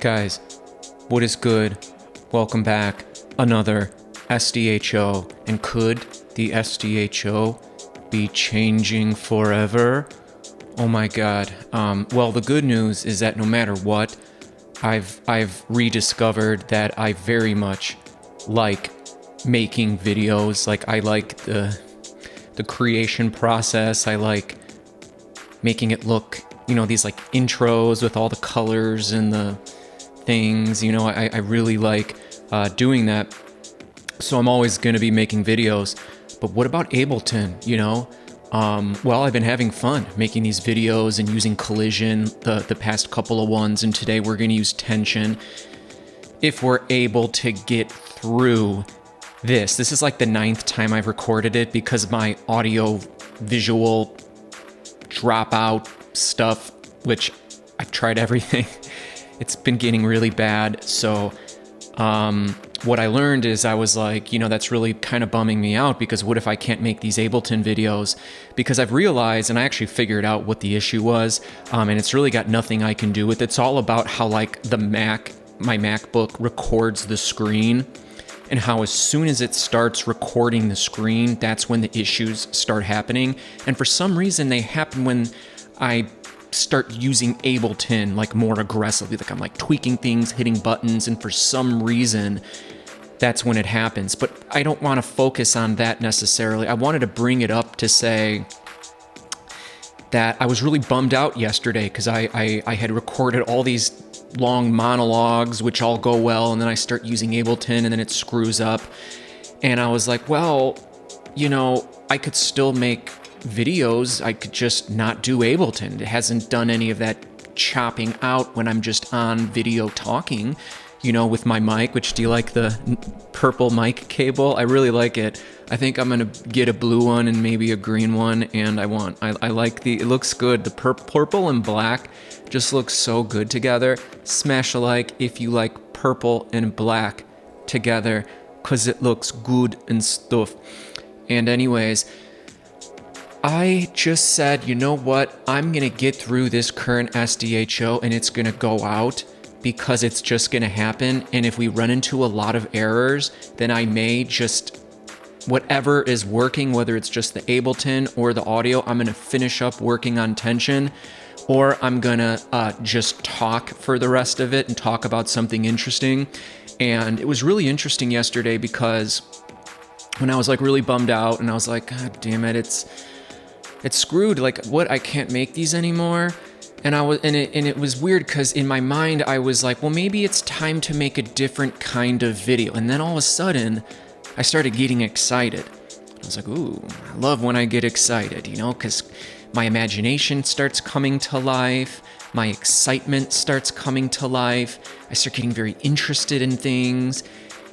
Guys, what is good? Welcome back. Another SDHO. And could the SDHO be changing forever? Oh my god. Well, the good news is that no matter what, I've rediscovered that I very much like making videos. Like, I like the creation process. I like making it look, these like intros with all the colors and the things, I really like doing that. So I'm always going to be making videos. But what about Ableton, Well, I've been having fun making these videos and using collision the past couple of ones, and today we're going to use tension. If we're able to get through this is like the 9th time I've recorded it because my audio visual dropout stuff, which I've tried everything. It's been getting really bad. So what I learned is I was like, that's really kind of bumming me out, because what if I can't make these Ableton videos? Because I've realized, and I actually figured out what the issue was, and it's really got nothing I can do with it. It's all about how like my MacBook records the screen, and how as soon as it starts recording the screen, that's when the issues start happening. And for some reason, they happen when I start using Ableton like more aggressively. Like I'm like tweaking things, hitting buttons, and for some reason, that's when it happens. But I don't want to focus on that necessarily. I wanted to bring it up to say that I was really bummed out yesterday because I had recorded all these long monologues, which all go well, and then I start using Ableton and then it screws up. And I was like, well, I could still make videos. I could just not do Ableton. It hasn't done any of that chopping out when I'm just on video talking, with my mic. Which, do you like the purple mic cable? I really like it. I think I'm gonna get a blue one and maybe a green one, and I like it looks good. The purple and black just looks so good together. Smash a like if you like purple and black together, cause it looks good and stuff. And anyways, I just said, you know what? I'm gonna get through this current SDHO and it's gonna go out, because it's just gonna happen. And if we run into a lot of errors, then I may just, whatever is working, whether it's just the Ableton or the audio, I'm gonna finish up working on tension, or I'm gonna just talk for the rest of it and talk about something interesting. And it was really interesting yesterday because when I was like really bummed out and I was like, God damn it, it's screwed. Like, what? I can't make these anymore. And it was weird because in my mind I was like, well, maybe it's time to make a different kind of video. And then all of a sudden I started getting excited. I was like, ooh, I love when I get excited, because my imagination starts coming to life. My excitement starts coming to life. I start getting very interested in things.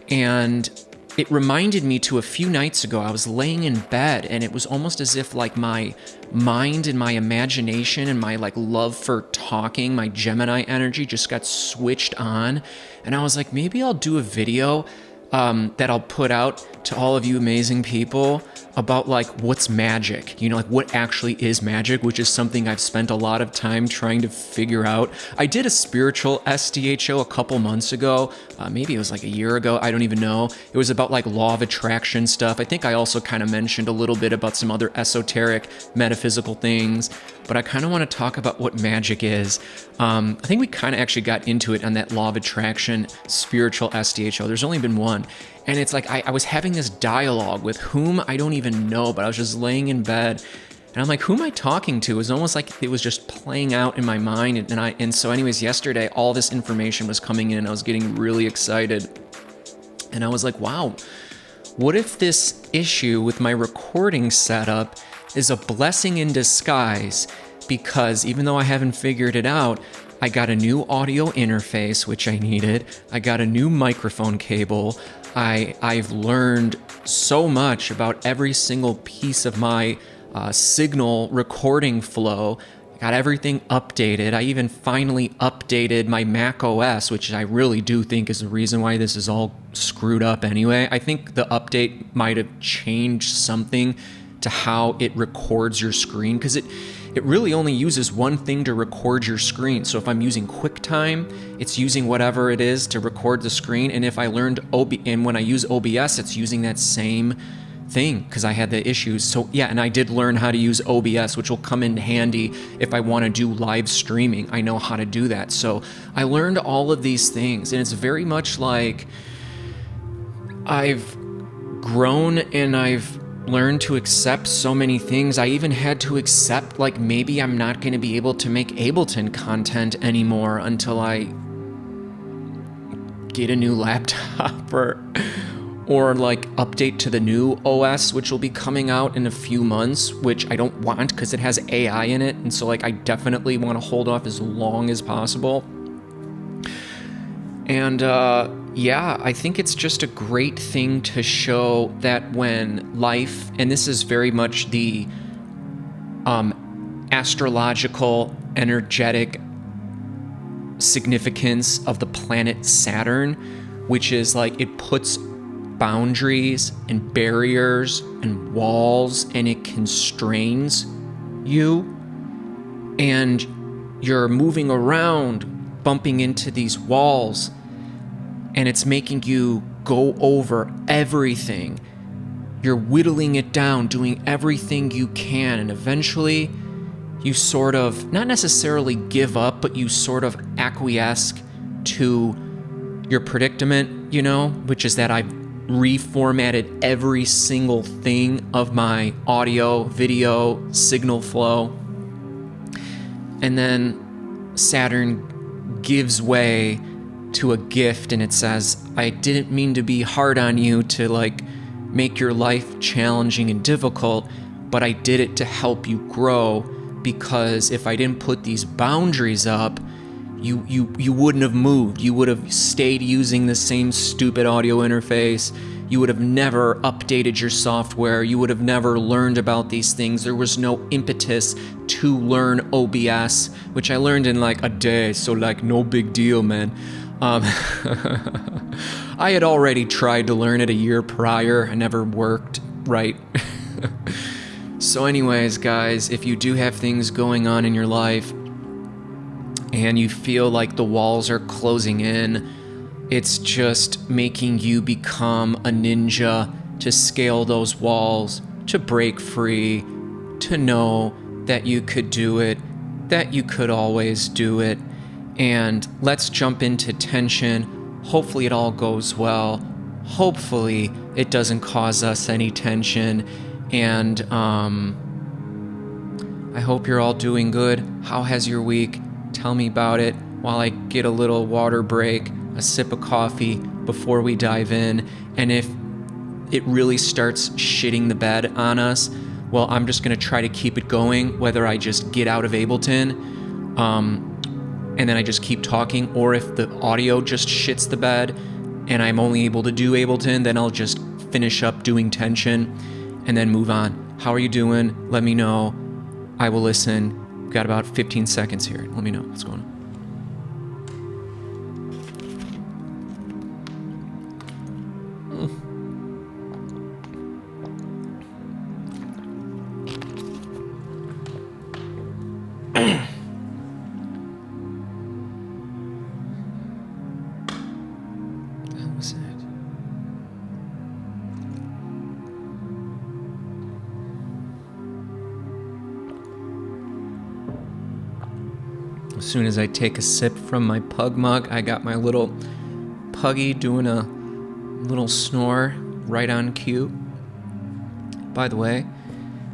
And it reminded me to a few nights ago, I was laying in bed and it was almost as if like my mind and my imagination and my like love for talking, my Gemini energy just got switched on. And I was like, maybe I'll do a video that I'll put out to all of you amazing people about like what's magic, like what actually is magic, which is something I've spent a lot of time trying to figure out. I did a spiritual SDHO a couple months ago, maybe it was like a year ago, I don't even know. It was about like law of attraction stuff. I think I also kind of mentioned a little bit about some other esoteric metaphysical things, but I kind of want to talk about what magic is. I think we kind of actually got into it on that law of attraction spiritual SDHO. There's only been one. And it's like I was having this dialogue with whom I don't even know, but I was just laying in bed and I'm like, who am I talking to? It was almost like it was just playing out in my mind. And so anyways, yesterday, all this information was coming in. I was getting really excited. And I was like, wow, what if this issue with my recording setup is a blessing in disguise? Because even though I haven't figured it out, I got a new audio interface, which I needed. I got a new microphone cable. I've learned so much about every single piece of my signal recording flow. I got everything updated. I even finally updated my Mac OS, which I really do think is the reason why this is all screwed up anyway. I think the update might have changed something to how it records your screen, because it it really only uses one thing to record your screen. So if I'm using QuickTime, it's using whatever it is to record the screen. And if I learned and when I use OBS, it's using that same thing because I had the issues. So yeah, and I did learn how to use OBS, which will come in handy if I want to do live streaming. I know how to do that. So I learned all of these things, and it's very much like I've grown and I've learned to accept so many things. I even had to accept, like, maybe I'm not going to be able to make Ableton content anymore until I get a new laptop or like update to the new OS, which will be coming out in a few months, which I don't want because it has AI in it. And so like I definitely want to hold off as long as possible. And yeah, I think it's just a great thing to show that when life, and this is very much the astrological, energetic significance of the planet Saturn, which is like it puts boundaries and barriers and walls, and it constrains you, and you're moving around, bumping into these walls, and it's making you go over everything. You're whittling it down, doing everything you can, and eventually you sort of, not necessarily give up, but you sort of acquiesce to your predicament, you know, which is that I've reformatted every single thing of my audio, video, signal flow. And then Saturn gives way to a gift, and it says, I didn't mean to be hard on you to like make your life challenging and difficult, but I did it to help you grow, because if I didn't put these boundaries up, you wouldn't have moved. You would have stayed using the same stupid audio interface. You would have never updated your software. You would have never learned about these things. There was no impetus to learn OBS, which I learned in like a day, so like no big deal, man. I had already tried to learn it a year prior. I never worked right. So anyways, guys, if you do have things going on in your life and you feel like the walls are closing in, it's just making you become a ninja to scale those walls, to break free, to know that you could do it, that you could always do it. And let's jump into tension. Hopefully it all goes well. Hopefully it doesn't cause us any tension. And I hope you're all doing good. How has your week? Tell me about it while I get a little water break, a sip of coffee before we dive in. And if it really starts shitting the bed on us, well, I'm just going to try to keep it going, whether I just get out of Ableton and then I just keep talking, or if the audio just shits the bed and I'm only able to do Ableton, then I'll just finish up doing tension and then move on. How are you doing? Let me know. I will listen. We've got about 15 seconds here. Let me know what's going on. That was it. As soon as I take a sip from my pug mug, I got my little puggy doing a little snore right on cue. By the way,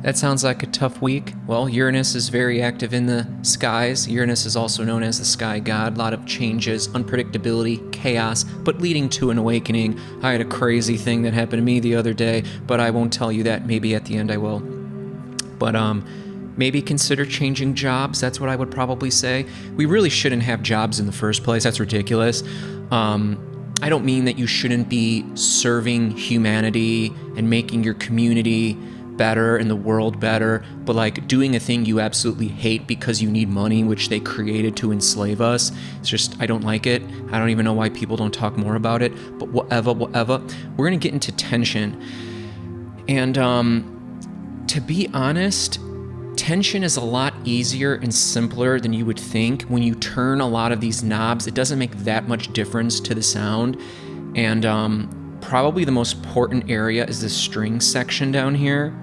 that sounds like a tough week. Well, Uranus is very active in the skies. Uranus is also known as the sky god. A lot of changes, unpredictability, chaos, but leading to an awakening. I had a crazy thing that happened to me the other day, but I won't tell you that. Maybe at the end I will. But maybe consider changing jobs. That's what I would probably say. We really shouldn't have jobs in the first place. That's ridiculous. I don't mean that you shouldn't be serving humanity and making your community better and the world better, but like doing a thing you absolutely hate because you need money, which they created to enslave us. It's just, I don't like it. I don't even know why people don't talk more about it, but whatever. We're going to get into tension. And to be honest, Tension is a lot easier and simpler than you would think. When you turn a lot of these knobs, it doesn't make that much difference to the sound. And probably the most important area is the string section down here,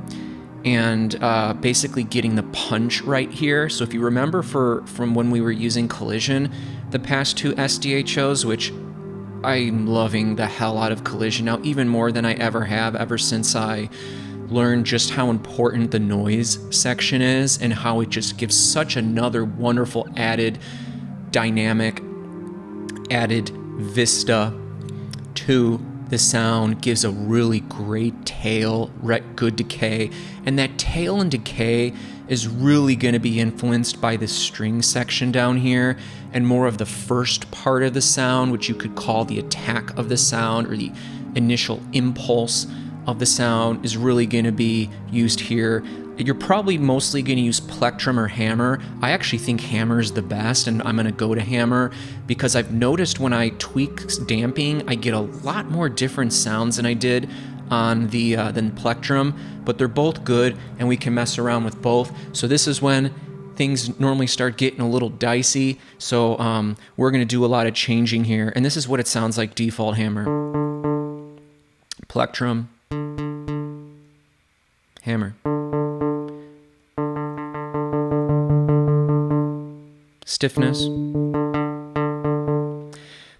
and basically getting the punch right here. So if you remember from when we were using Collision, the past two SDHOs, which I'm loving the hell out of Collision now, even more than I ever have, ever since I learned just how important the noise section is and how it just gives such another wonderful added dynamic, added vista to the sound, gives a really great tail, good decay, and that tail and decay is really going to be influenced by the string section down here, and more of the first part of the sound, which you could call the attack of the sound or the initial impulse of the sound, is really going to be used here. You're probably mostly going to use plectrum or hammer. I actually think hammer is the best, and I'm going to go to hammer because I've noticed when I tweak damping, I get a lot more different sounds than I did on the than plectrum, but they're both good, and we can mess around with both. So this is when things normally start getting a little dicey. So we're going to do a lot of changing here, and this is what it sounds like default hammer. Plectrum, hammer. Stiffness.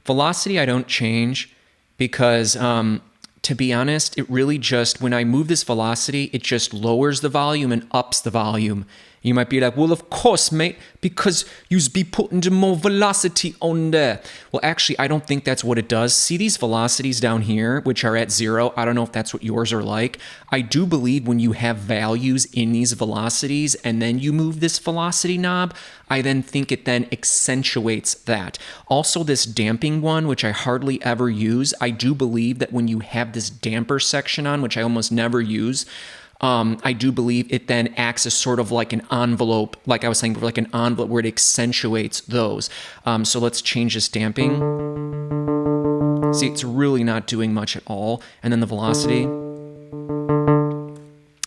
Velocity I don't change because to be honest, it really just, when I move this velocity, it just lowers the volume and ups the volume. You might be like, well, of course, mate, because you'd be putting the more velocity on there. Well, actually, I don't think that's what it does. See these velocities down here, which are at 0? I don't know if that's what yours are like. I do believe when you have values in these velocities and then you move this velocity knob, I then think it then accentuates that. Also, this damping one, which I hardly ever use, I do believe that when you have this damper section on, which I almost never use, I do believe it then acts as sort of like an envelope, like I was saying, like an envelope where it accentuates those. So let's change this damping. See, it's really not doing much at all. And then the velocity,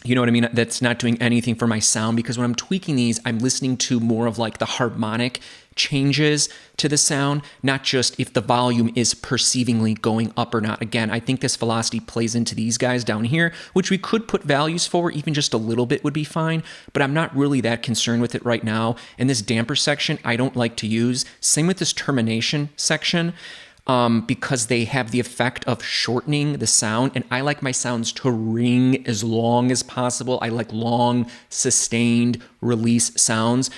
you know what I mean? That's not doing anything for my sound, because when I'm tweaking these, I'm listening to more of like the harmonic changes to the sound, not just if the volume is perceivingly going up or not. Again, I think this velocity plays into these guys down here, which we could put values for. Even just a little bit would be fine, but I'm not really that concerned with it right now. And this damper section, I don't like to use. Same with this termination section. Because they have the effect of shortening the sound, and I like my sounds to ring as long as possible. I like long, sustained release sounds.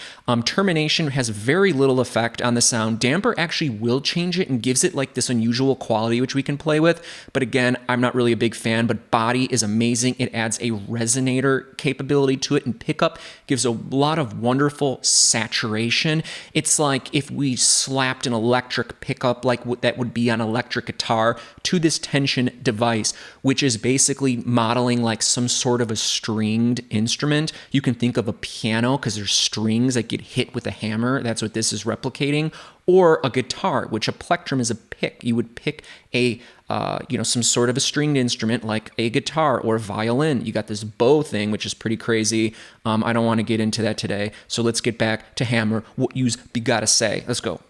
Termination has very little effect on the sound. Damper actually will change it and gives it like this unusual quality, which we can play with. But again, I'm not really a big fan, but body is amazing. It adds a resonator capability to it, and pickup gives a lot of wonderful saturation. It's like if we slapped an electric pickup like that would be on electric guitar to this tension device, which is basically modeling like some sort of a stringed instrument. You can think of a piano because there's strings that get hit with a hammer. That's what this is replicating. Or a guitar, which a plectrum is a pick. You would pick a, some sort of a stringed instrument like a guitar or a violin. You got this bow thing, which is pretty crazy. I don't want to get into that today. So let's get back to hammer. What you's be gotta say. Let's go.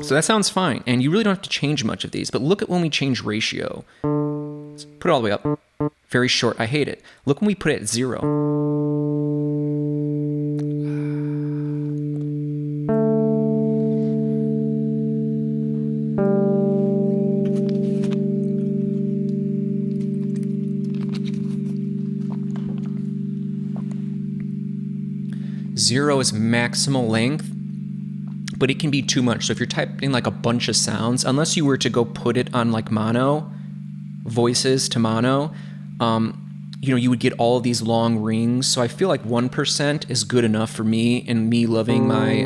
So that sounds fine, and you really don't have to change much of these, but look at when we change ratio. Let's put it all the way up. Very short, I hate it. Look when we put it at 0. Zero is maximal length, but it can be too much. So if you're typing like a bunch of sounds, unless you were to go put it on like mono, voices to mono, you would get all of these long rings. So I feel like 1% is good enough for me, and me loving my,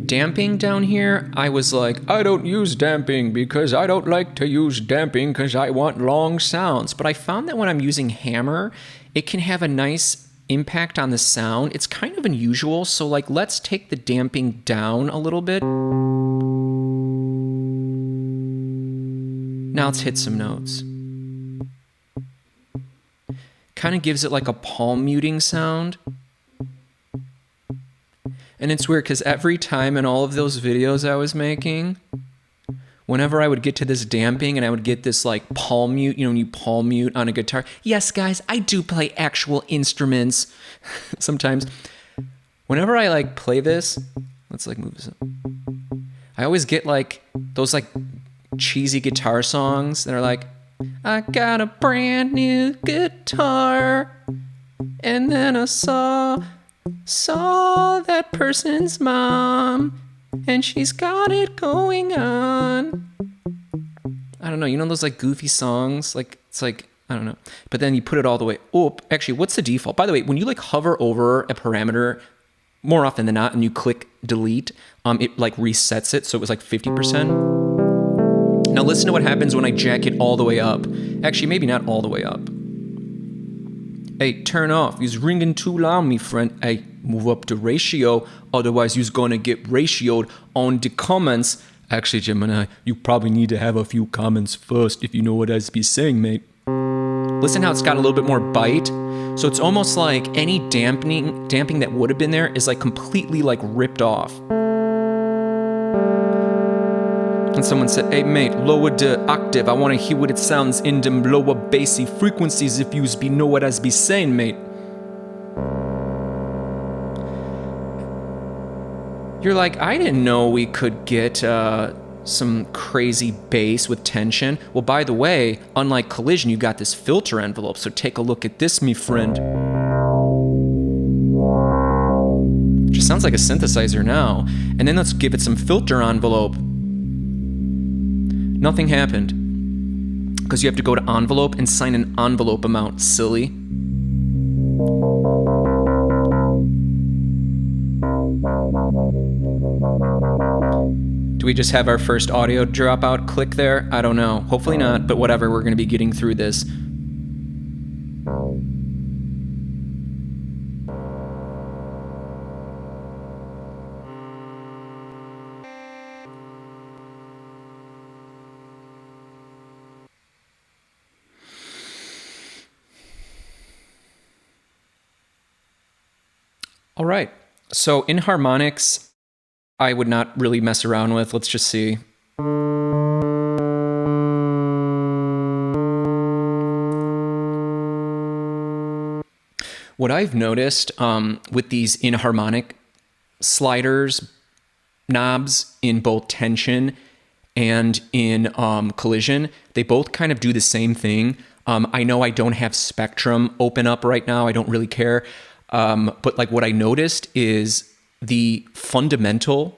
damping down here, I was like, I don't use damping because I don't like to use damping because I want long sounds. But I found that when I'm using hammer, it can have a nice impact on the sound. It's kind of unusual. So like, let's take the damping down a little bit. Now let's hit some notes. Kind of gives it like a palm muting sound. And it's weird because every time in all of those videos I was making, whenever I would get to this damping and I would get this like palm mute, you know, when you palm mute on a guitar. Yes, guys, I do play actual instruments sometimes. Whenever I like play this, let's like move this up. I always get like those like cheesy guitar songs that are like, I got a brand new guitar, and then I saw that person's mom, and she's got it going on. I don't know, you know those like goofy songs? Like, it's like, I don't know. But then you put it all the way up. Actually, what's the default? By the way, when you like hover over a parameter, more often than not, and you click delete, it like resets it. So it was like 50%. Now listen to what happens when I jack it all the way up. Actually, maybe not all the way up. Hey, turn off. You's ringing too loud, me friend. Hey, move up the ratio. Otherwise, you's gonna get ratioed on the comments. Actually, Gemini, you probably need to have a few comments first if you know what I be saying, mate. Listen how it's got a little bit more bite. So it's almost like any damping that would have been there is like completely like ripped off. And someone said, hey mate, lower the octave. I want to hear what it sounds in them lower bassy frequencies if yous be know what I be saying, mate. You're like, I didn't know we could get some crazy bass with tension. Well, by the way, unlike Collision, you got this filter envelope. So take a look at this, me friend. Just sounds like a synthesizer now. And then let's give it some filter envelope. Nothing happened. Because you have to go to envelope and sign an envelope amount, silly. Do we just have our first audio dropout click there? I don't know. Hopefully not, but whatever. We're going to be getting through this. All right. So in harmonics, I would not really mess around with. Let's just see. What I've noticed with these inharmonic sliders, knobs in both tension and in collision, they both kind of do the same thing. I know I don't have spectrum open up right now. I don't really care. But like what I noticed is the fundamental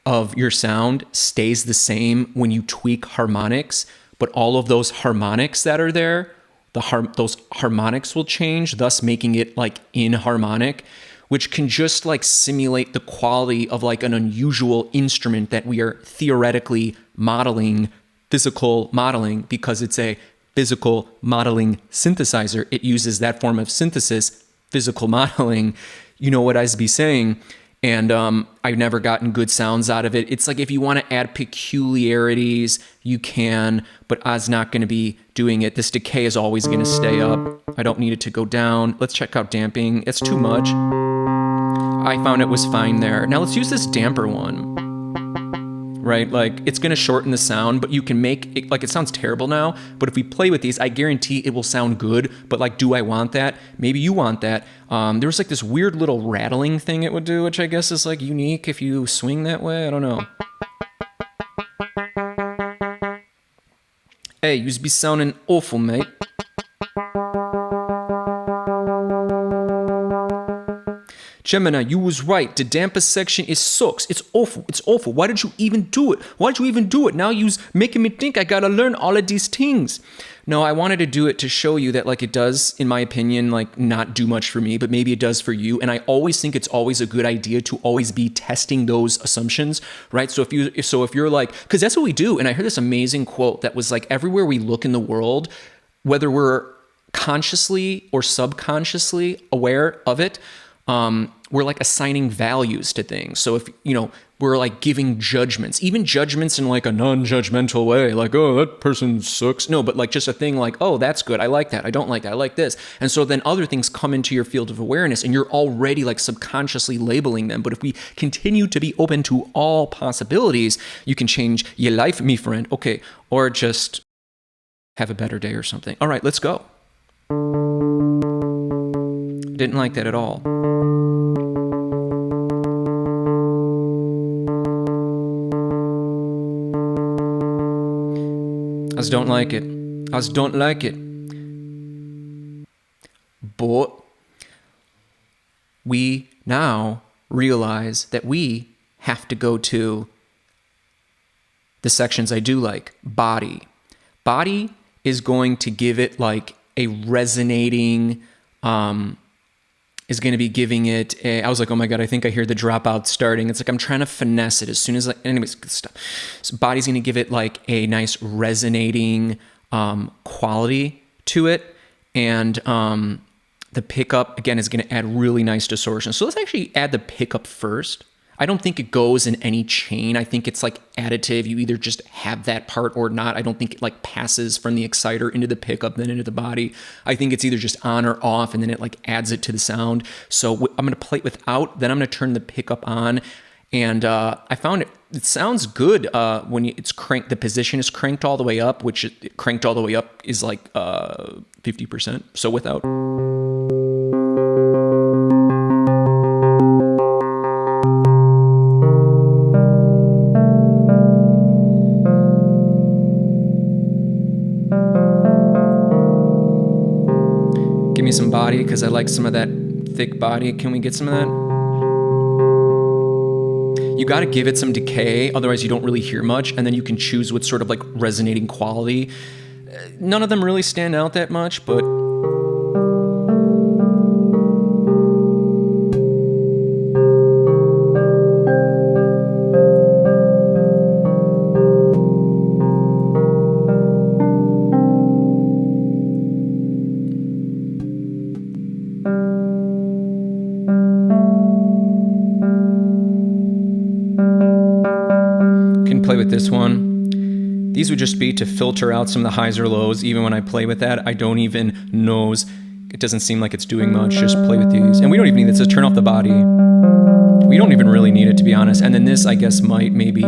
of your sound stays the same when you tweak harmonics, but all of those harmonics that are there, those harmonics will change, thus making it like inharmonic, which can just like simulate the quality of like an unusual instrument that we are theoretically modeling, physical modeling, because it's a physical modeling synthesizer. It uses that form of synthesis, physical modeling, you know what I'd be saying, and I've never gotten good sounds out of it. It's like if you want to add peculiarities, you can, but I's not going to be doing it. This decay is always going to stay up. I don't need it to go down. Let's check out damping. It's too much. I found it was fine there. Now let's use this damper one. Right? Like it's going to shorten the sound, but you can make it, like it sounds terrible now, but if we play with these, I guarantee it will sound good. But like, do I want that? Maybe you want that. There was like this weird little rattling thing it would do, which I guess is like unique if you swing that way. I don't know. Hey, you be sounding awful, mate. Gemini, you was right. The damper section, it sucks. It's awful. It's awful. Why did you even do it? Why did you even do it? Now you's making me think I gotta learn all of these things. No, I wanted to do it to show you that like it does, in my opinion, like not do much for me, but maybe it does for you. And I always think it's always a good idea to always be testing those assumptions, right? So if you're like, because that's what we do. And I heard this amazing quote that was like, everywhere we look in the world, whether we're consciously or subconsciously aware of it, we're like assigning values to things. So if, you know, we're like giving judgments, even judgments in like a non-judgmental way, like, oh, that person sucks. No, but like just a thing like, oh, that's good. I like that. I don't like that. I like this. And so then other things come into your field of awareness and you're already like subconsciously labeling them. But if we continue to be open to all possibilities, you can change your life, me friend. Okay. Or just have a better day or something. All right, let's go. Didn't like that at all. I just don't like it. I just don't like it. But we now realize that we have to go to the sections I do like. Body. Body is going to give it like a resonating, is going to be giving it a, I was like, oh my God, I think I hear the dropout starting. It's like, I'm trying to finesse it as soon as, anyways, good stuff. So body's going to give it like a nice resonating quality to it. And the pickup, again, is going to add really nice distortion. So let's actually add the pickup first. I don't think it goes in any chain. I think it's like additive. You either just have that part or not. I don't think it like passes from the exciter into the pickup, then into the body. I think it's either just on or off, and then it like adds it to the sound. So I'm going to play it without, then I'm going to turn the pickup on. And I found it sounds good when it's cranked. The position is cranked all the way up, which cranked all the way up is like 50%. So without. Give me some body, because I like some of that thick body. Can we get some of that? You got to give it some decay, otherwise you don't really hear much, and then you can choose what sort of like resonating quality. None of them really stand out that much, but play with this one. These would just be to filter out some of the highs or lows. Even when I play with that, I don't even nose. It doesn't seem like it's doing much. Just play with these. And we don't even need this to turn off the body. We don't even really need it, to be honest. And then this, I guess, maybe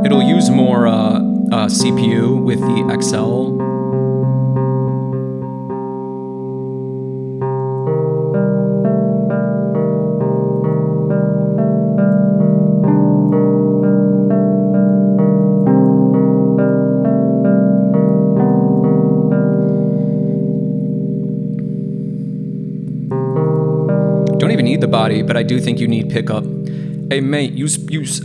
it'll use more CPU with the XL. Don't even need the body, but I do think you need pickup. Hey mate,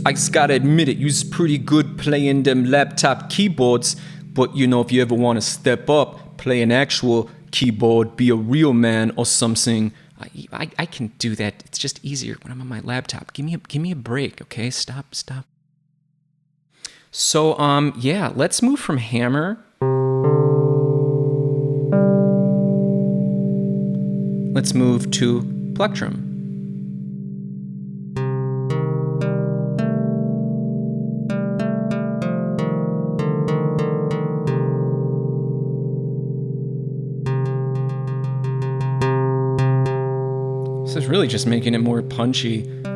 I just gotta admit it, you's pretty good playing them laptop keyboards, but you know, if you ever want to step up, play an actual keyboard, be a real man or something, I can do that. It's just easier when I'm on my laptop. Give me a break, okay? Stop. So yeah, let's move from hammer. Let's move to plectrum. This is really just making it more punchy. I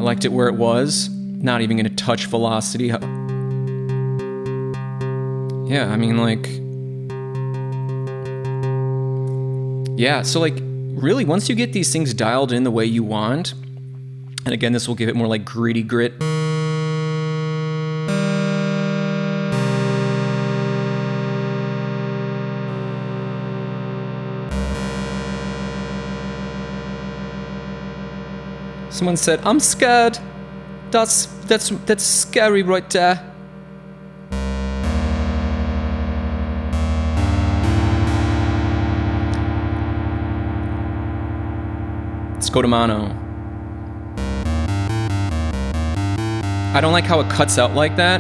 liked it where it was. Not even going to touch velocity. Yeah, I mean, like... Yeah, so like, really, once you get these things dialed in the way you want, and again, this will give it more like gritty grit. Someone said, I'm scared. That's scary right there. Let's go to mono. I don't like how it cuts out like that,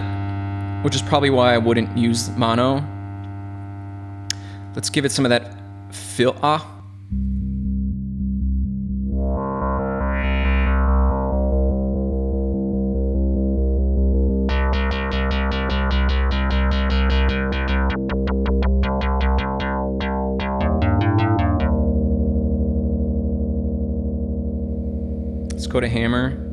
which is probably why I wouldn't use mono. Let's give it some of that fill. go to hammer.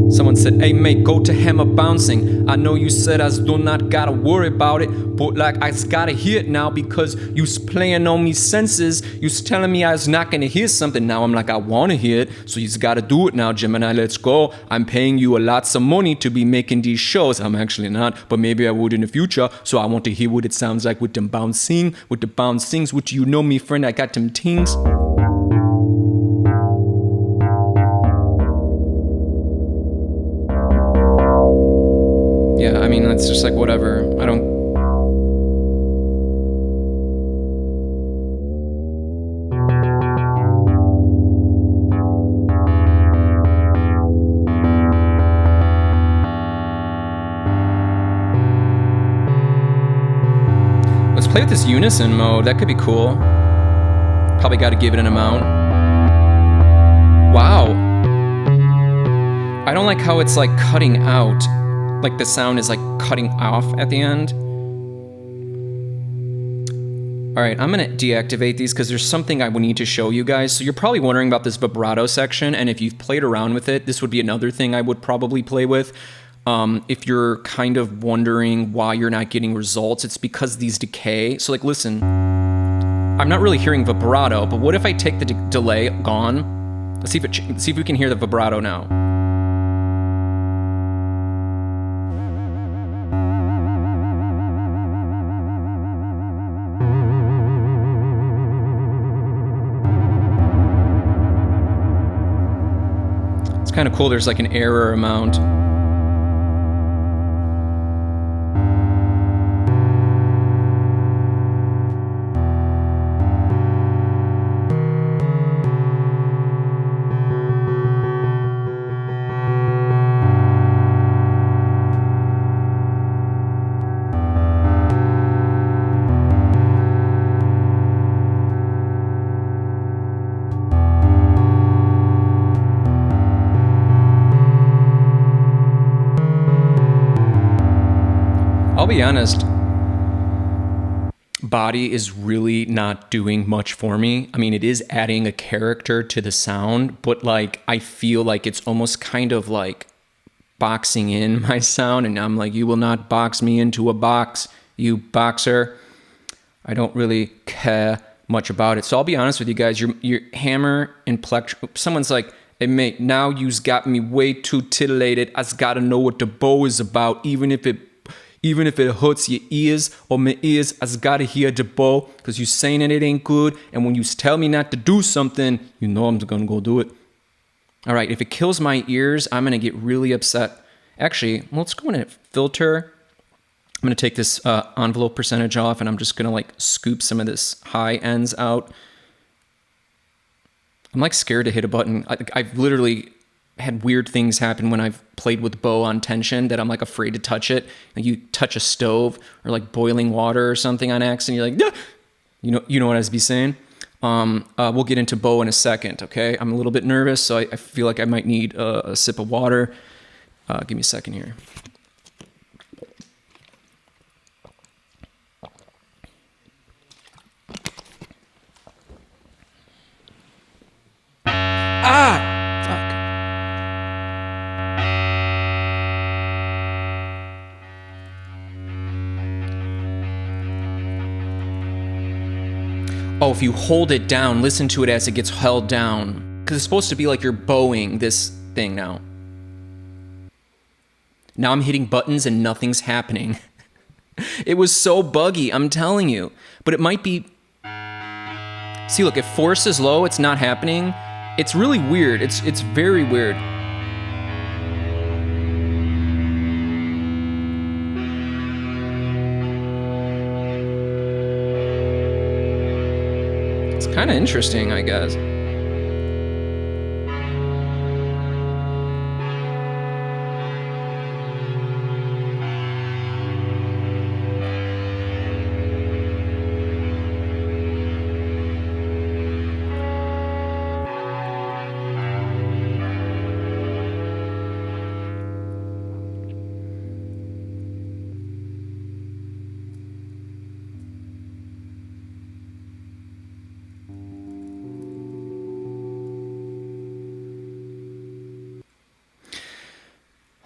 Someone said, hey mate, go to hammer bouncing. I know you said I do not gotta worry about it, but like I gotta hear it now because you's playing on me senses. You's telling me I was not gonna hear something. Now I'm like, I wanna hear it, so you's gotta do it now, Gemini, let's go. I'm paying you a lots of money to be making these shows. I'm actually not, but maybe I would in the future, so I want to hear what it sounds like with them bouncing, with the bouncings, which you know me, friend, I got them tings. Yeah, I mean, it's just like whatever. I don't... Let's play with this unison mode. That could be cool. Probably got to give it an amount. Wow. I don't like how it's like cutting out. Like the sound is like cutting off at the end. All right, I'm gonna deactivate these because there's something I would need to show you guys. So you're probably wondering about this vibrato section, and if you've played around with it, this would be another thing I would probably play with. If you're kind of wondering why you're not getting results, it's because these decay. So like, listen, I'm not really hearing vibrato, but what if I take the delay gone? Let's see if we can hear the vibrato now. Kind of cool, there's like an error amount. I'll be honest, body is really not doing much for me. I mean, it is adding a character to the sound, but like, I feel like it's almost kind of like boxing in my sound, and I'm like, you will not box me into a box, you boxer. I don't really care much about it. So I'll be honest with you guys, your hammer and plectrum, someone's like, hey mate, now you's got me way too titillated. I's gotta know what the bow is about, even if it hurts your ears or my ears, I's gotta hear the bow, because you saying it ain't good, and when you tell me not to do something, you know I'm gonna go do it. All right, if it kills my ears, I'm gonna get really upset. Actually, let's go in a filter. I'm gonna take this envelope percentage off, and I'm just gonna like scoop some of this high ends out. I'm like scared to hit a button. I've literally had weird things happen when I've played with bow on tension that I'm like afraid to touch it. Like you touch a stove or like boiling water or something on accident, you're like, nah! You know what I was be saying? We'll get into bow in a second, okay? I'm a little bit nervous, so I feel like I might need a sip of water. Give me a second here. Oh, if you hold it down, listen to it as it gets held down. Because it's supposed to be like you're bowing this thing now. Now I'm hitting buttons and nothing's happening. It was so buggy, I'm telling you. But it might be... See, look, if force is low, it's not happening. It's really weird. It's very weird. It's kind of interesting, I guess.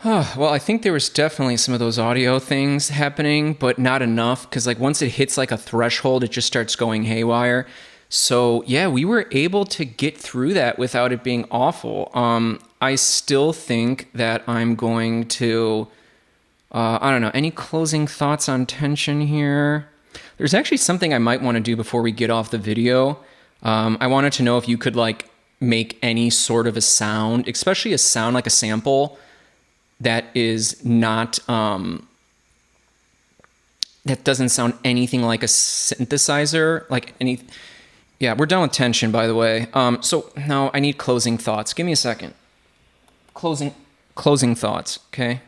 Well, I think there was definitely some of those audio things happening, but not enough because like once it hits like a threshold, it just starts going haywire. So yeah, we were able to get through that without it being awful. I still think that I'm going to, I don't know, any closing thoughts on tension here? There's actually something I might want to do before we get off the video. I wanted to know if you could like make any sort of a sound, especially a sound like a sample that is not that doesn't sound anything like a synthesizer, like any. Yeah, we're done with tension, by the way. So now I need closing thoughts. Give me a second. Closing thoughts. Okay.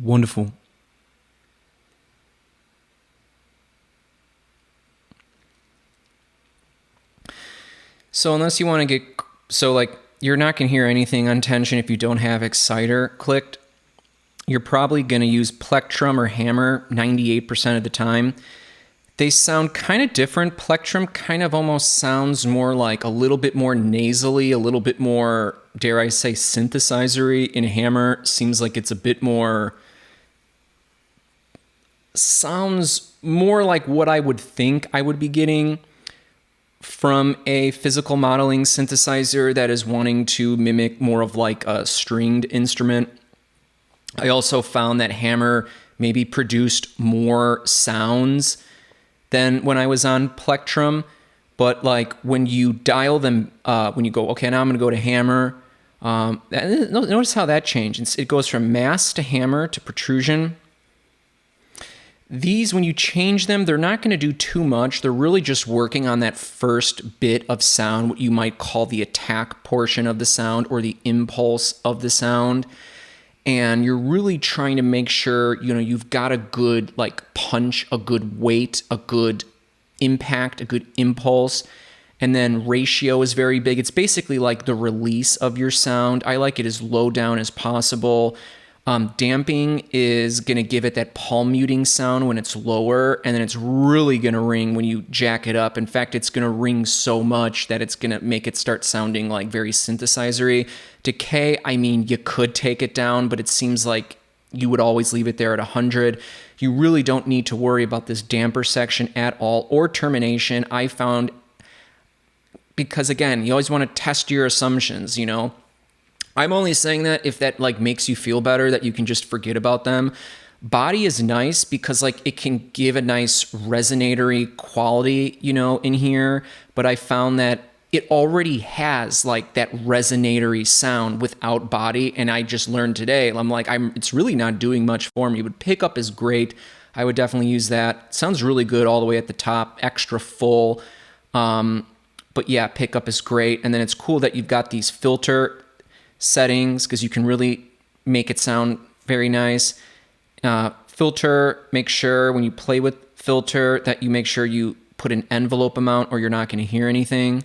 Wonderful. So unless you want to get, so like you're not going to hear anything on tension if you don't have exciter clicked. You're probably going to use plectrum or hammer 98% of the time. They sound kind of different. Plectrum kind of almost sounds more like a little bit more nasally, a little bit more, dare I say, synthesizer-y. In hammer, seems like it's a bit more, sounds more like what I would think I would be getting from a physical modeling synthesizer that is wanting to mimic more of like a stringed instrument. I also found that hammer maybe produced more sounds than when I was on plectrum, but like when you dial them, when you go, okay, now I'm going to go to hammer, notice how that changed. It goes from mass to hammer to protrusion. These, when you change them, they're not going to do too much. They're really just working on that first bit of sound, what you might call the attack portion of the sound or the impulse of the sound. And you're really trying to make sure, you know, you've got a good like punch, a good weight, a good impact, a good impulse. And then ratio is very big. It's basically like the release of your sound. I like it as low down as possible. Damping is going to give it that palm muting sound when it's lower, and then it's really going to ring when you jack it up. In fact, it's going to ring so much that it's going to make it start sounding like very synthesizer-y. Decay, I mean, you could take it down, but it seems like you would always leave it there at 100. You really don't need to worry about this damper section at all, or termination. I found, because again, you always want to test your assumptions, you know. I'm only saying that if that like makes you feel better, that you can just forget about them. Body is nice because like it can give a nice resonatory quality, you know, in here. But I found that it already has like that resonatory sound without body. And I just learned today, it's really not doing much for me. But pickup is great. I would definitely use that. Sounds really good all the way at the top, extra full. But yeah, pickup is great. And then it's cool that you've got these filter settings because you can really make it sound very nice. Filter, make sure when you play with filter that you make sure you put an envelope amount or you're not going to hear anything.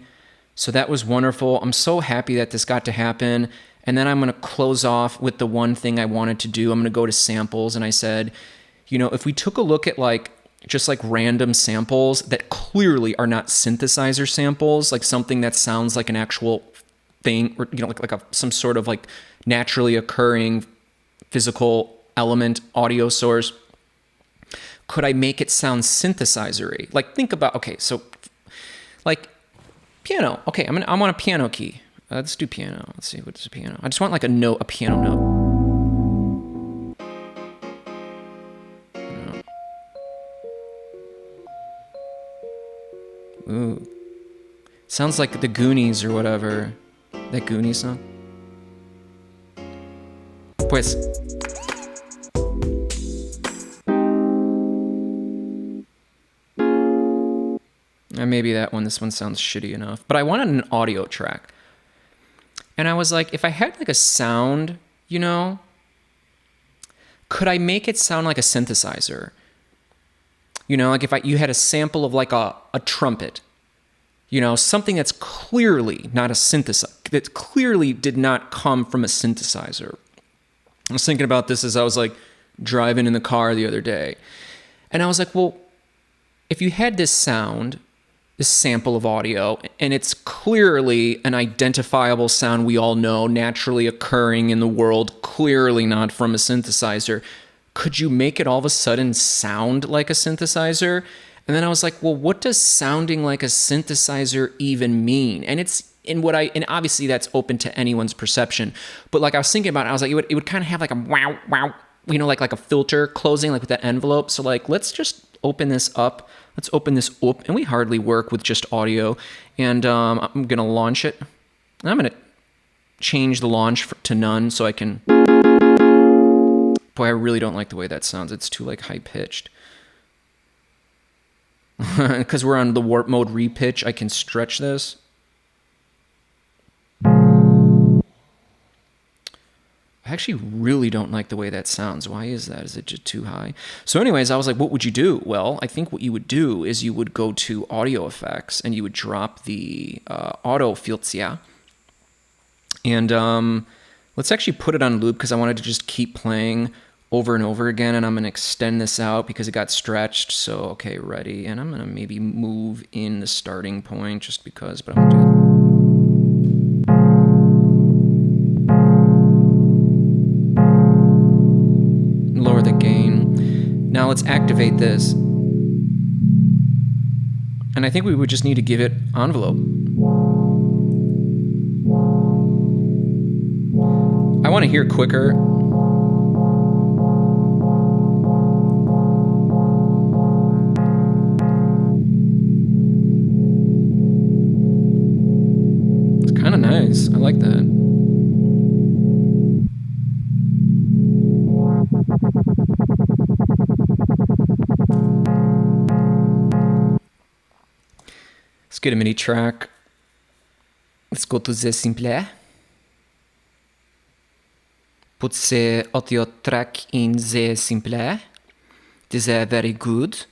So that was wonderful. I'm so happy that this got to happen. And then I'm going to close off with the one thing I wanted to do. I'm going to go to samples, and I said, you know, if we took a look at like just like random samples that clearly are not synthesizer samples, like something that sounds like an actual thing, or you know, like some sort of like naturally occurring physical element audio source, could I make it sound synthesizer-y? Like think about, okay, so like piano. Okay, I want a piano key. Let's do piano. Let's see, what's a piano? I just want like a note, a piano note. Ooh, sounds like the Goonies or whatever. That Goonies song? Pues. Maybe that one, this one sounds shitty enough. But I wanted an audio track. And I was like, if I had like a sound, you know, could I make it sound like a synthesizer? You know, like if you had a sample of like a trumpet, You know, something that's clearly not a synthesizer, that clearly did not come from a synthesizer. I was thinking about this as I was like driving in the car the other day. And I was like, well, if you had this sound, this sample of audio, and it's clearly an identifiable sound we all know, naturally occurring in the world, clearly not from a synthesizer, could you make it all of a sudden sound like a synthesizer? And then I was like, well, what does sounding like a synthesizer even mean? And and obviously that's open to anyone's perception. But like I was thinking about it, I was like, it would kind of have like a wow, wow, you know, like a filter closing, like with that envelope. So like, let's just open this up. Let's open this up. And we hardly work with just audio. And I'm going to launch it. And I'm going to change the launch to none so I can... Boy, I really don't like the way that sounds. It's too like high pitched. Because we're on the warp mode repitch, I can stretch this. I actually really don't like the way that sounds. Why is that? Is it just too high? So anyways, I was like, what would you do? Well, I think what you would do is you would go to audio effects and you would drop the auto filter. And let's actually put it on loop because I wanted to just keep playing over and over again, and I'm going to extend this out because it got stretched. So, okay, ready. And I'm going to maybe move in the starting point just because, but I'm going to do it. Lower the gain. Now let's activate this. And I think we would just need to give it envelope. I want to hear quicker. Kind of nice. I like that. Let's get a MIDI track. Let's go to the simple. Put the audio track in the simple. This is very good.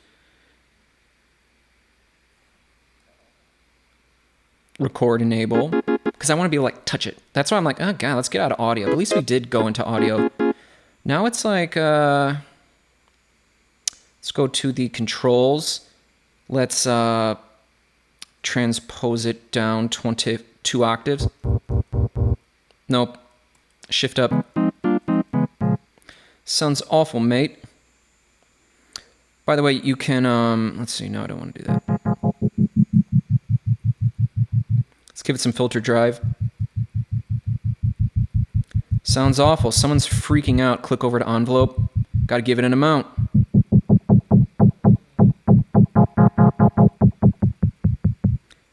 Record enable. Because I want to be able to like touch it. That's why I'm like, oh god, let's get out of audio. But at least we did go into audio. Now it's like, let's go to the controls. Let's transpose it down 22 octaves. Nope. Shift up. Sounds awful, mate. By the way, you can, let's see, no, I don't want to do that. Let's give it some filter drive. Sounds awful. Someone's freaking out. Click over to envelope. Got to give it an amount.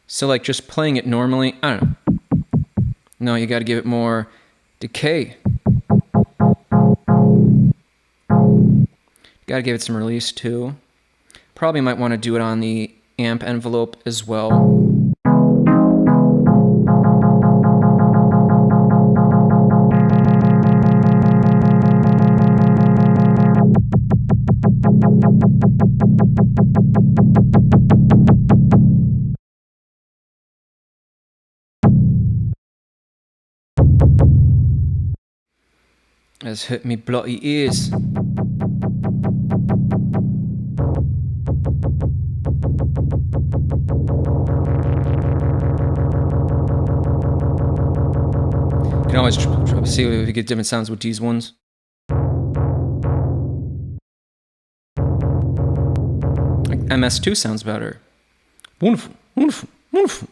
So like just playing it normally, I don't know. No, you got to give it more decay. Got to give it some release too. Probably might want to do it on the amp envelope as well. Has hit me bloody ears. You can always see if we get different sounds with these ones. Like MS2 sounds better. Wonderful, wonderful, wonderful.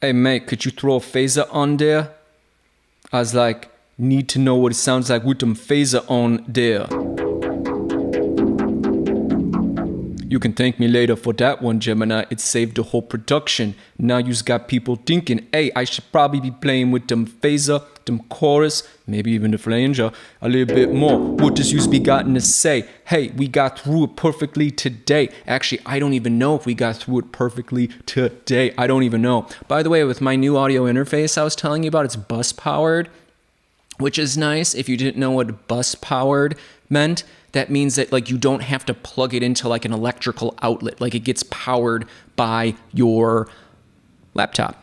Hey mate, could you throw a phaser on there? I was like, need to know what it sounds like with them phaser on there. You can thank me later for that one, Gemini. It saved the whole production. Now you've got people thinking, hey, I should probably be playing with them phaser them chorus, maybe even the flanger, a little bit more. What does you be gotten to say? Hey, we got through it perfectly today. Actually, I don't even know if we got through it perfectly today. I don't even know. By the way, with my new audio interface I was telling you about, it's bus powered, which is nice. If you didn't know what bus powered meant, that means that like you don't have to plug it into like an electrical outlet. Like it gets powered by your laptop.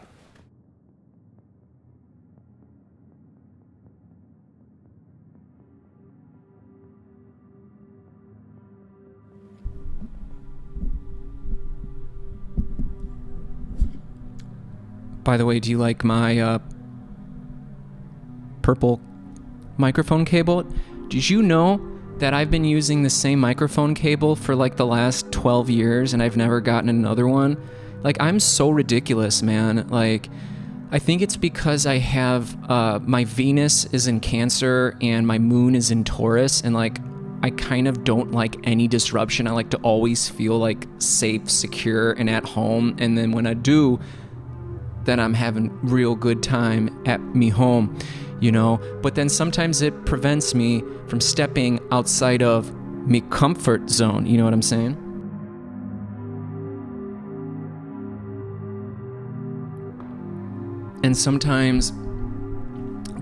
By the way, do you like my purple microphone cable? Did you know that I've been using the same microphone cable for like the last 12 years and I've never gotten another one? Like, I'm so ridiculous, man. Like, I think it's because I have my Venus is in Cancer and my moon is in Taurus, and like I kind of don't like any disruption. I like to always feel like safe, secure, and at home. And then when I do, then I'm having real good time at me home, you know? But then sometimes it prevents me from stepping outside of me comfort zone, you know what I'm saying? And sometimes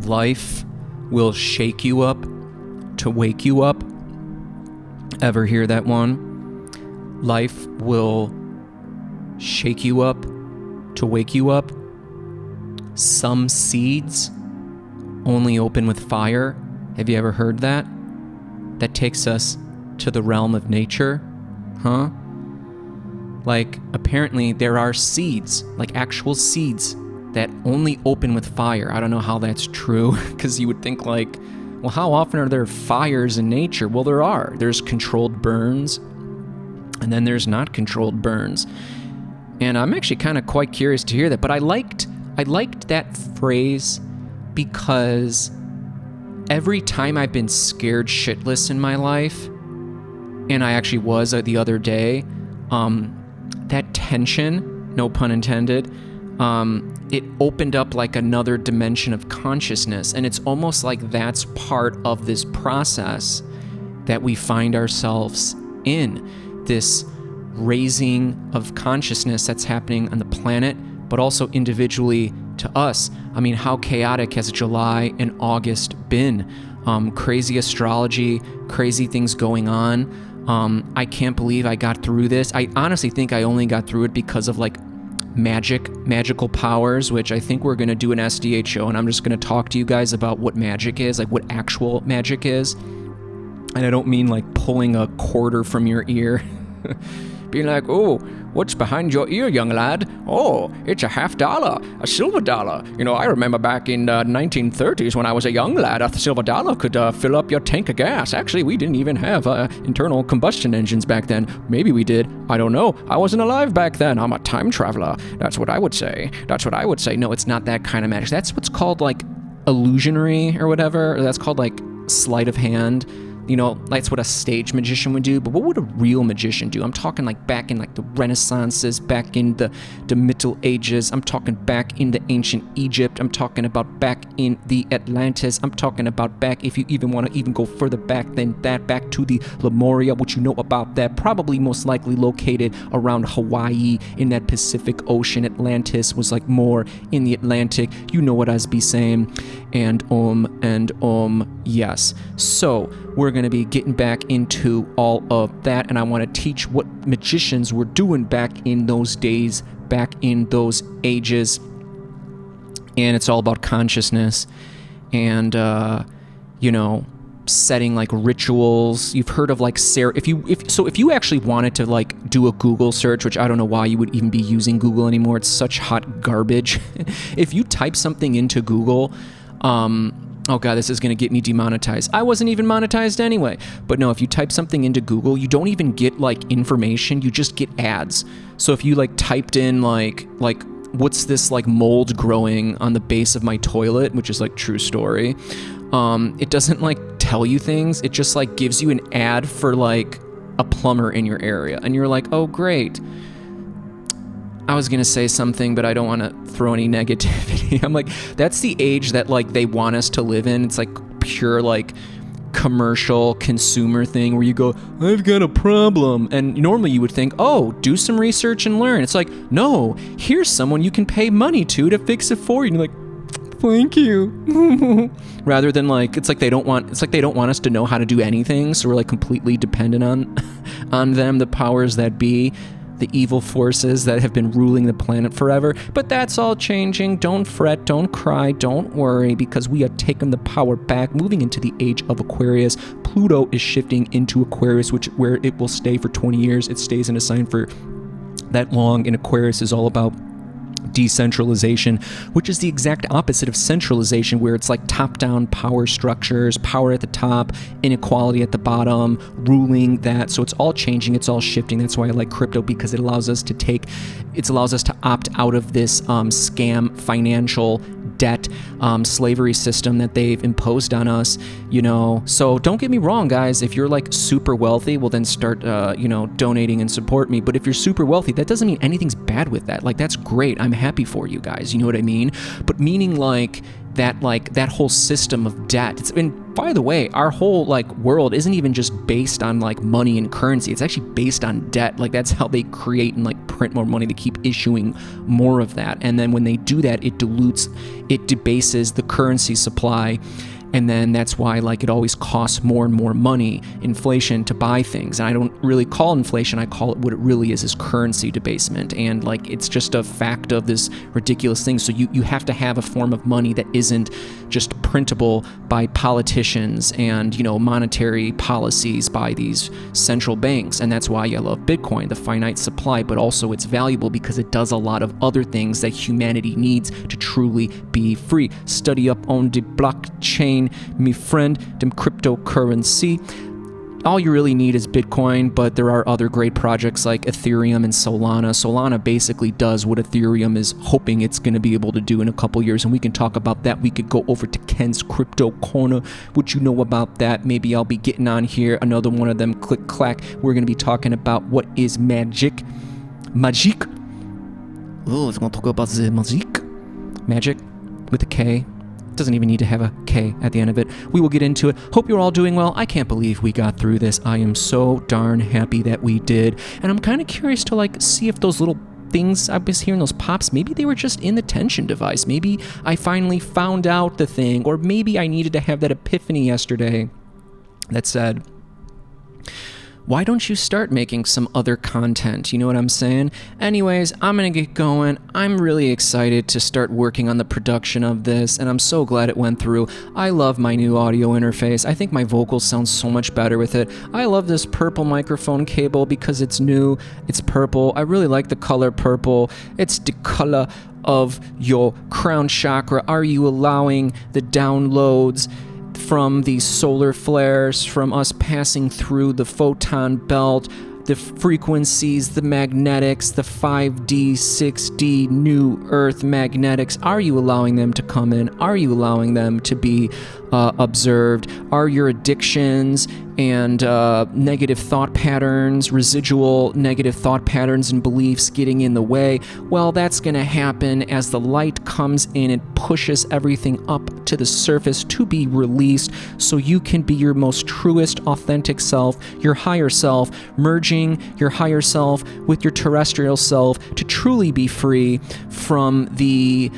life will shake you up to wake you up. Ever hear that one? Life will shake you up to wake you up. Some seeds only open with fire. Have you ever heard that? That takes us to the realm of nature. Huh? Like, apparently there are seeds, like actual seeds, that only open with fire. I don't know how that's true, because you would think like, well, how often are there fires in nature? Well, there are. There's controlled burns, and then there's not controlled burns. And I'm actually kind of quite curious to hear that. But I liked that phrase because every time I've been scared shitless in my life, and I actually was the other day, that tension, no pun intended, it opened up like another dimension of consciousness. And it's almost like that's part of this process that we find ourselves in, this raising of consciousness that's happening on the planet, but also individually to us. I mean, how chaotic has July and August been? Crazy astrology, crazy things going on. I can't believe I got through this. I honestly think I only got through it because of like magical powers, which I think we're going to do an SDHO, and I'm just going to talk to you guys about what magic is, like what actual magic is. And I don't mean like pulling a quarter from your ear. Being like, oh, what's behind your ear, young lad? Oh, it's $50, a silver dollar. You know, I remember back in the 1930s when I was a young lad, a silver dollar could fill up your tank of gas. Actually, we didn't even have internal combustion engines back then. Maybe we did. I don't know. I wasn't alive back then. I'm a time traveler. That's what I would say. No, it's not that kind of magic. That's what's called like illusionary or whatever. Or that's called like sleight of hand. You know, that's what a stage magician would do, but what would a real magician do? I'm talking like back in like the Renaissances, back in the Middle Ages. I'm talking back in the ancient Egypt. I'm talking about back in the Atlantis. I'm talking about back, if you even want to even go further back than that, back to the Lemuria. What you know about that? Probably most likely located around Hawaii in that Pacific Ocean. Atlantis was like more in the Atlantic. You know what I was be saying. And yes. So we're going to be getting back into all of that, and I want to teach what magicians were doing back in those days, back in those ages. And it's all about consciousness and you know, setting like rituals. You've heard of like if you actually wanted to like do a Google search, which I don't know why you would even be using Google anymore, it's such hot garbage. If you type something into Google, oh god, this is going to get me demonetized. I wasn't even monetized anyway. But no, if you type something into Google, you don't even get like information, you just get ads. So if you like typed in like what's this like mold growing on the base of my toilet, which is like true story, it doesn't like tell you things. It just like gives you an ad for like a plumber in your area. And you're like, oh great. I was going to say something, but I don't want to throw any negativity. I'm like, that's the age that like they want us to live in. It's like pure like commercial consumer thing where you go, I've got a problem. And normally you would think, oh, do some research and learn. It's like, no, here's someone you can pay money to fix it for you. And you're like, thank you. Rather than like, it's like they don't want us to know how to do anything. So we're like completely dependent on them, the powers that be, the evil forces that have been ruling the planet forever. But that's all changing. Don't fret, don't cry, don't worry, because we are taking the power back, moving into the age of Aquarius. Pluto is shifting into Aquarius, where it will stay for 20 years. It stays in a sign for that long, and Aquarius is all about decentralization, which is the exact opposite of centralization, where it's like top-down power structures, power at the top, inequality at the bottom, ruling that. So it's all changing, it's all shifting. That's why I like crypto, because it allows us to opt out of this scam financial debt slavery system that they've imposed on us, you know. So don't get me wrong, guys, if you're like super wealthy, well then start donating and support me. But if you're super wealthy, that doesn't mean anything's bad with that. Like, that's great, I'm happy for you guys, you know what I mean? But meaning like that whole system of debt, and by the way, our whole like world isn't even just based on like money and currency. It's actually based on debt. Like, that's how they create and like print more money. They keep issuing more of that, and then when they do that, it debases the currency supply. And then that's why like it always costs more and more money, inflation, to buy things. And I don't really call it inflation, I call it what it really is currency debasement. And like, it's just a fact of this ridiculous thing. So you have to have a form of money that isn't just printable by politicians and, you know, monetary policies by these central banks. And that's why I love Bitcoin, the finite supply, but also it's valuable because it does a lot of other things that humanity needs to truly be free. Study up on the blockchain, me friend, them cryptocurrency. All you really need is Bitcoin, but there are other great projects like Ethereum and Solana. Solana basically does what Ethereum is hoping it's going to be able to do in a couple years, and we can talk about that. We could go over to Ken's Crypto Corner. What you know about that? Maybe I'll be getting on here another one of them click clack. We're going to be talking about what is magic. Oh, let's talk about the magic with a K. Doesn't even need to have a K at the end of it. We will get into it. Hope you're all doing well. I can't believe we got through this. I am so darn happy that we did. And I'm kind of curious to like see if those little things I was hearing, those pops, maybe they were just in the tension device. Maybe I finally found out the thing, or maybe I needed to have that epiphany yesterday that said, why don't you start making some other content? You know what I'm saying? Anyways, I'm going to get going. I'm really excited to start working on the production of this, and I'm so glad it went through. I love my new audio interface. I think my vocals sound so much better with it. I love this purple microphone cable because it's new. It's purple. I really like the color purple. It's the color of your crown chakra. Are you allowing the downloads from these solar flares, from us passing through the photon belt, the frequencies, the magnetics, the 5D, 6D, new Earth magnetics? Are you allowing them to come in? Are you allowing them to be observed? Are your addictions and negative thought patterns, residual negative thought patterns and beliefs getting in the way? Well, that's going to happen as the light comes in and pushes everything up to the surface to be released, so you can be your most truest, authentic self, your higher self, merging your higher self with your terrestrial self to truly be free from the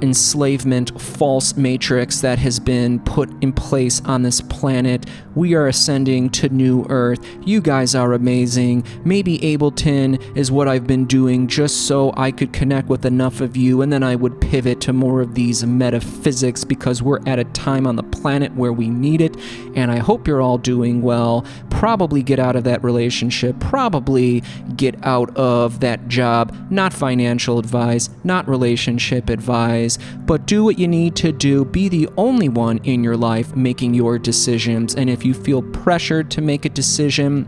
enslavement false matrix that has been put in place on this planet. We are ascending to new Earth. You guys are amazing. Maybe Ableton is what I've been doing just so I could connect with enough of you, and then I would pivot to more of these metaphysics because we're at a time on the planet where we need it. And I hope you're all doing well. Probably get out of that relationship. Probably get out of that job. Not financial advice, not relationship advice, but do what you need to do. Be the only one in your life making your decisions. And if you feel pressured to make a decision,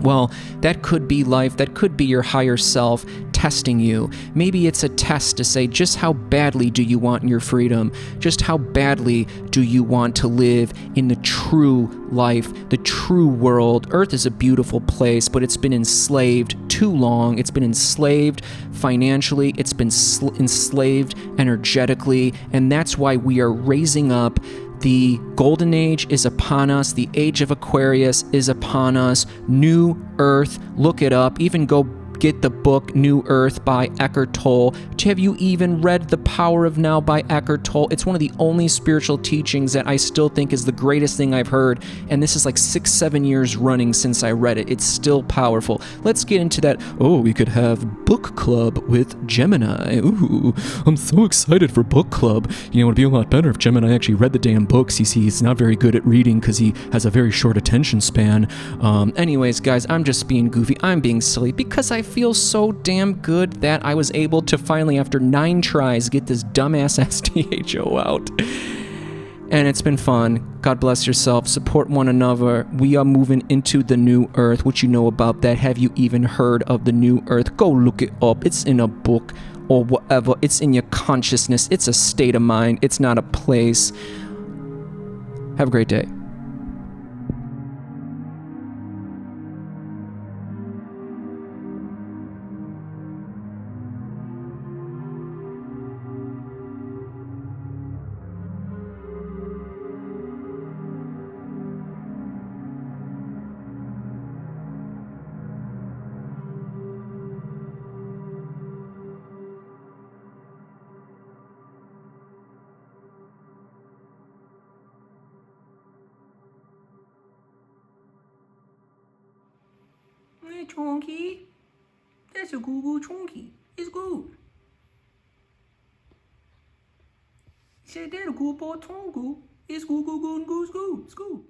well, that could be life, that could be your higher self testing you. Maybe it's a test to say just how badly do you want your freedom? Just how badly do you want to live in the true life, the true world? Earth is a beautiful place, but it's been enslaved too long. It's been enslaved financially. It's been enslaved energetically. And that's why we are raising up. The golden age is upon us. The age of Aquarius is upon us. New Earth, look it up. Even go get the book New Earth by Eckhart Tolle. Have you even read The Power of Now by Eckhart Tolle? It's one of the only spiritual teachings that I still think is the greatest thing I've heard, and this is like 6-7 years running since I read it. It's still powerful. Let's get into that. Oh, we could have book club with Gemini. Ooh, I'm so excited for book club. You know, it'd be a lot better if Gemini actually read the damn books. You see, he's not very good at reading because he has a very short attention span. Anyways, guys, I'm just being goofy. I'm being silly because I feel so damn good that I was able to finally, after 9 tries, get this dumbass SDHO out. And it's been fun. God bless yourself. Support one another. We are moving into the new earth. What you know about that? Have you even heard of the new earth? Go look it up. It's in a book or whatever. It's in your consciousness. It's a state of mind. It's not a place. Have a great day. Hey, Chonky. That's a Google Chonky. It's good. Said that a good boy Tongu. It's good, good, good, good, good. It's good.